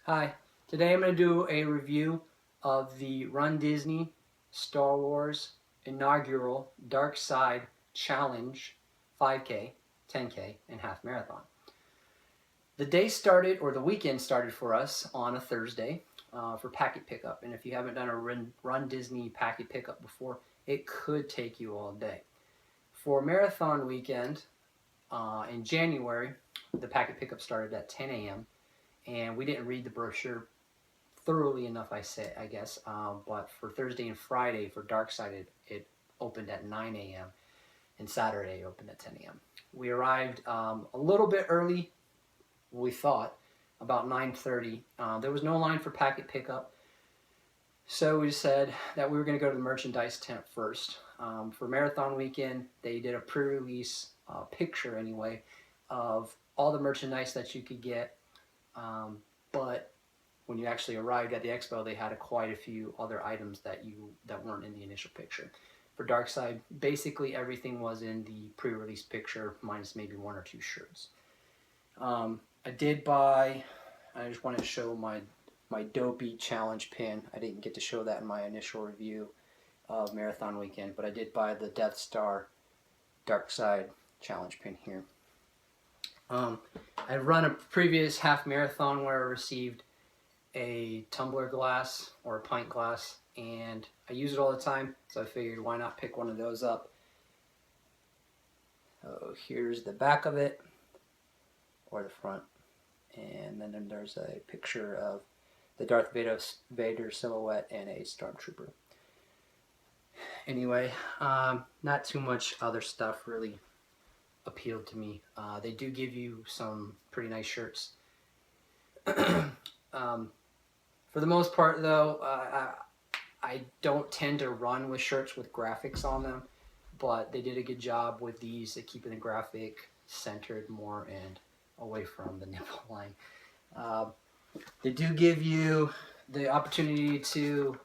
Hi, today I'm going to do a review of the Run Disney Star Wars Inaugural Dark Side Challenge 5K, 10K, and half marathon. The day started, or the weekend started for us on a Thursday for packet pickup. And if you haven't done a Run Disney packet pickup before, it could take you all day. For marathon weekend in January, the packet pickup started at 10 a.m. and we didn't read the brochure thoroughly enough, I guess. But for Thursday and Friday for Dark Side, it opened at 9 a.m. and Saturday opened at 10 a.m. We arrived a little bit early, we thought, about 9:30. There was no line for packet pickup, so we said that we were going to go to the merchandise tent first. For marathon weekend, they did a pre-release picture anyway of all the merchandise that you could get. But when you actually arrived at the expo, they had quite a few other items that weren't in the initial picture. For Dark Side, basically everything was in the pre-release picture, minus maybe one or two shirts. I just wanted to show my Dopey challenge pin. I didn't get to show that in my initial review of Marathon Weekend, but I did buy the Death Star Dark Side challenge pin here. I run a previous half marathon where I received a tumbler glass or a pint glass, and I use it all the time, so I figured why not pick one of those up. So here's the back of it, or the front, and then there's a picture of the Darth Vader silhouette and a stormtrooper. Anyway, not too much other stuff really appealed to me. They do give you some pretty nice shirts. For the most part though, I don't tend to run with shirts with graphics on them, but they did a good job with these at keeping the graphic centered more and away from the nipple line. They do give you the opportunity to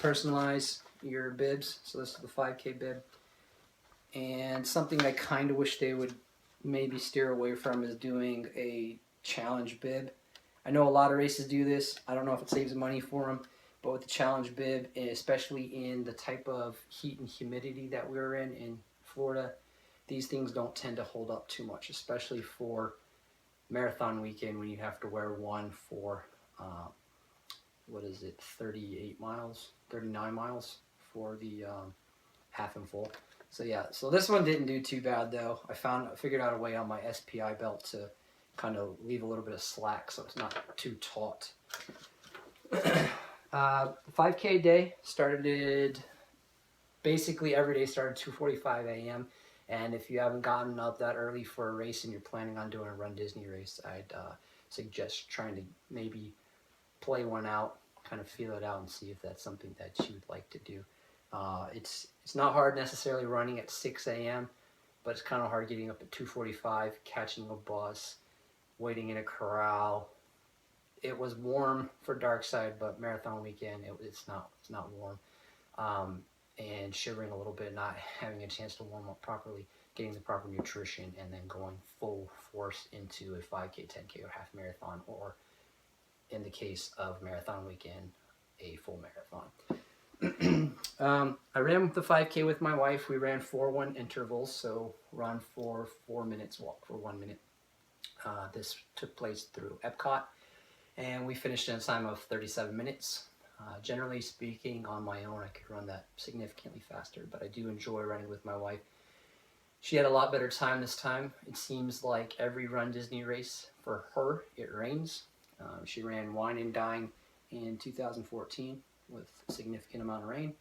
personalize your bibs. So this is the 5K bib. And something I kind of wish they would maybe steer away from is doing a challenge bib. I know a lot of races do this. I don't know if it saves money for them, but with the challenge bib, especially in the type of heat and humidity that we're in Florida, these things don't tend to hold up too much, especially for marathon weekend when you have to wear one for, 38 miles, 39 miles for the half and full. So yeah, so this one didn't do too bad though. I figured out a way on my SPI belt to kind of leave a little bit of slack so it's not too taut. 5K day started, basically every day started 2:45 a.m. And if you haven't gotten up that early for a race and you're planning on doing a Run Disney race, I'd suggest trying to maybe play one out, kind of feel it out and see if that's something that you'd like to do. It's not hard necessarily running at 6 a.m., but it's kind of hard getting up at 2:45, catching a bus, waiting in a corral. It was warm for Dark Side, but marathon weekend it's not warm, and shivering a little bit, not having a chance to warm up properly, getting the proper nutrition, and then going full force into a 5K, 10K, or half marathon, or in the case of marathon weekend, a full marathon. I ran the 5K with my wife. We ran 4-1 intervals, so run for 4 minutes, walk for 1 minute. This took place through Epcot, and we finished in a time of 37 minutes. Generally speaking, on my own, I could run that significantly faster, but I do enjoy running with my wife. She had a lot better time this time. It seems like every Run Disney race, for her, it rains. She ran Wine and Dine in 2014 with a significant amount of rain.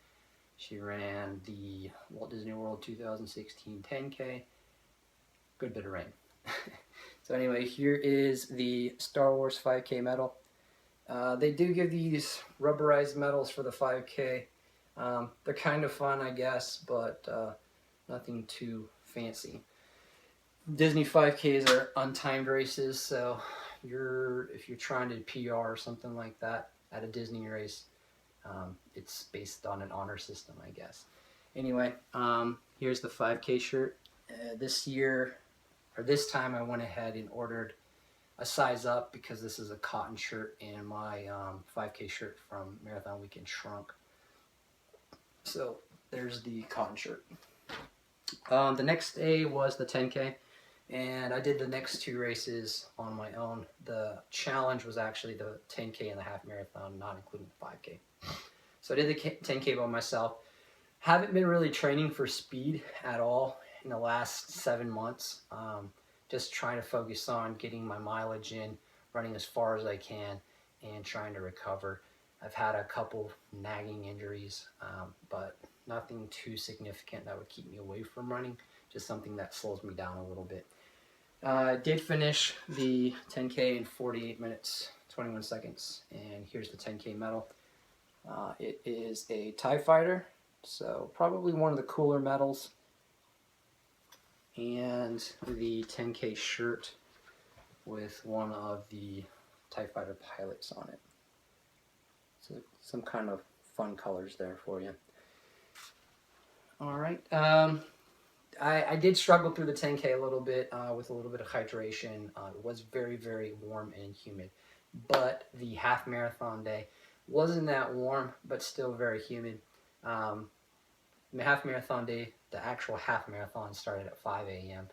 She ran the Walt Disney World 2016 10K, good bit of rain. So anyway, here is the Star Wars 5K medal. They do give these rubberized medals for the 5K. They're kind of fun, I guess, but nothing too fancy. Disney 5Ks are untimed races, so if you're trying to PR or something like that at a Disney race, it's based on an honor system, I guess. Anyway, here's the 5K shirt. This time I went ahead and ordered a size up because this is a cotton shirt and my 5K shirt from Marathon Weekend shrunk. So there's the cotton shirt. The next day was the 10K, and I did the next two races on my own. The challenge was actually the 10K and the half marathon, not including the 5K. So I did the 10K by myself. Haven't been really training for speed at all in the last 7 months. Just trying to focus on getting my mileage in, running as far as I can, and trying to recover. I've had a couple nagging injuries, but nothing too significant that would keep me away from running, just something that slows me down a little bit. I did finish the 10K in 48 minutes, 21 seconds, and here's the 10K medal. It is a TIE Fighter, so probably one of the cooler medals, and the 10K shirt with one of the TIE Fighter pilots on it. So some kind of fun colors there for you. All right. I did struggle through the 10K a little bit with a little bit of hydration. It was very, very warm and humid. But the half marathon day wasn't that warm, but still very humid. The half marathon day, the actual half marathon started at 5 a.m.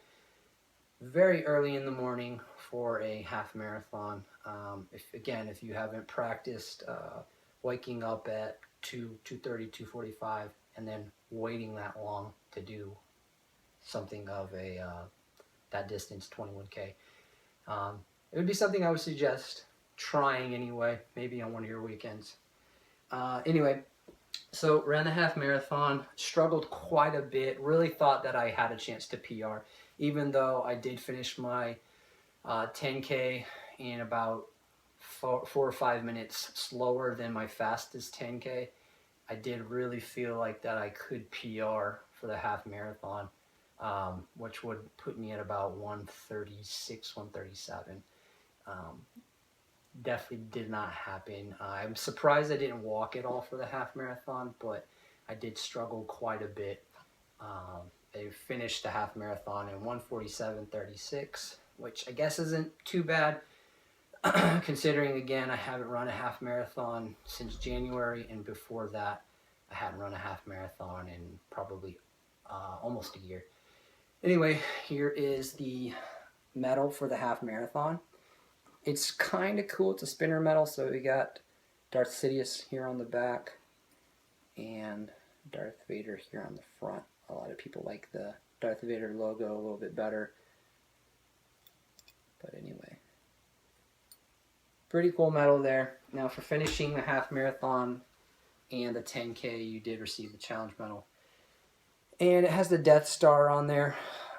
Very early in the morning for a half marathon. If you haven't practiced waking up at 2:30, 2:45, and then waiting that long to do something of that distance, 21K, it would be something I would suggest trying anyway, maybe on one of your weekends. Anyway, so ran the half marathon, struggled quite a bit, really thought that I had a chance to PR, even though I did finish my 10K in about 4 or 5 minutes slower than my fastest 10K. I did really feel like that I could PR for the half marathon, which would put me at about 136, 137. Definitely did not happen. I'm surprised I didn't walk at all for the half marathon, but I did struggle quite a bit. I finished the half marathon in 147.36, which I guess isn't too bad. Considering, again, I haven't run a half marathon since January, and before that I hadn't run a half marathon in probably almost a year. Anyway, here is the medal for the half marathon. It's kind of cool. It's a spinner medal, so we got Darth Sidious here on the back and Darth Vader here on the front. A lot of people like the Darth Vader logo a little bit better, but anyway. Pretty cool medal there. Now for finishing the half marathon and the 10K, you did receive the challenge medal. And it has the Death Star on there.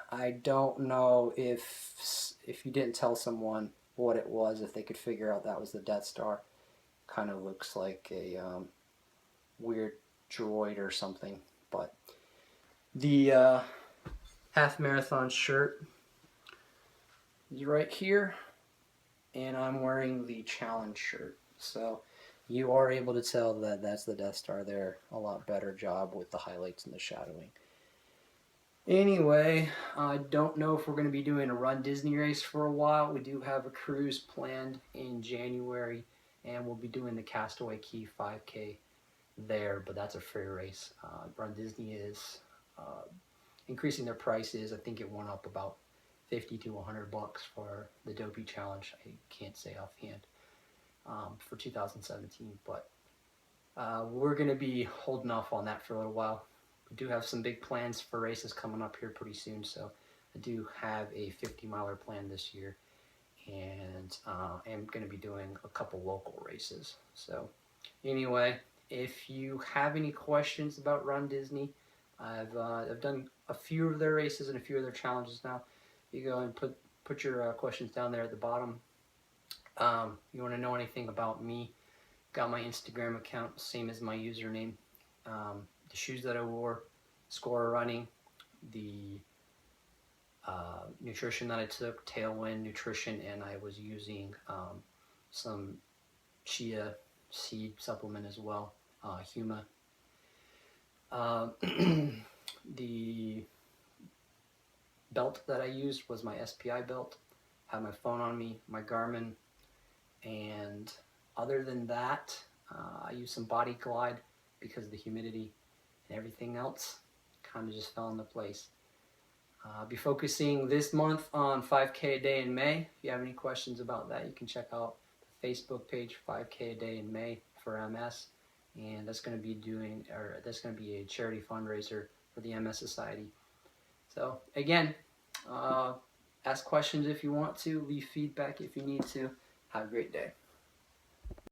I don't know if you didn't tell someone what it was, if they could figure out that was the Death Star. Kind of looks like a weird droid or something. But the half marathon shirt is right here. And I'm wearing the challenge shirt, so you are able to tell that that's the Death Star there. A lot better job with the highlights and the shadowing. Anyway, I don't know if we're going to be doing a Run Disney race for a while. We do have a cruise planned in January, and we'll be doing the Castaway Cay 5K there, but that's a free race. Run Disney is increasing their prices. I think it went up about $50 to $100 for the Dopey Challenge. I can't say offhand for 2017, but we're going to be holding off on that for a little while. We do have some big plans for races coming up here pretty soon, so I do have a 50-miler plan this year, and I'm going to be doing a couple local races. So anyway, if you have any questions about Run Disney, I've done a few of their races and a few of their challenges now. You go and put your questions down there at the bottom. You want to know anything about me, got my Instagram account, same as my username. The shoes that I wore, Score running, the nutrition that I took, Tailwind Nutrition, and I was using some chia seed supplement as well, Huma. The belt that I used was my SPI belt. have my phone on me, my Garmin, and other than that, I use some Body Glide because of the humidity, and everything else kind of just fell into place. I'll be focusing this month on 5K a day in May. If you have any questions about that, you can check out the Facebook page, 5K a day in May for MS. And that's going to be a charity fundraiser for the MS Society. So again, ask questions if you want to, leave feedback if you need to. Have a great day.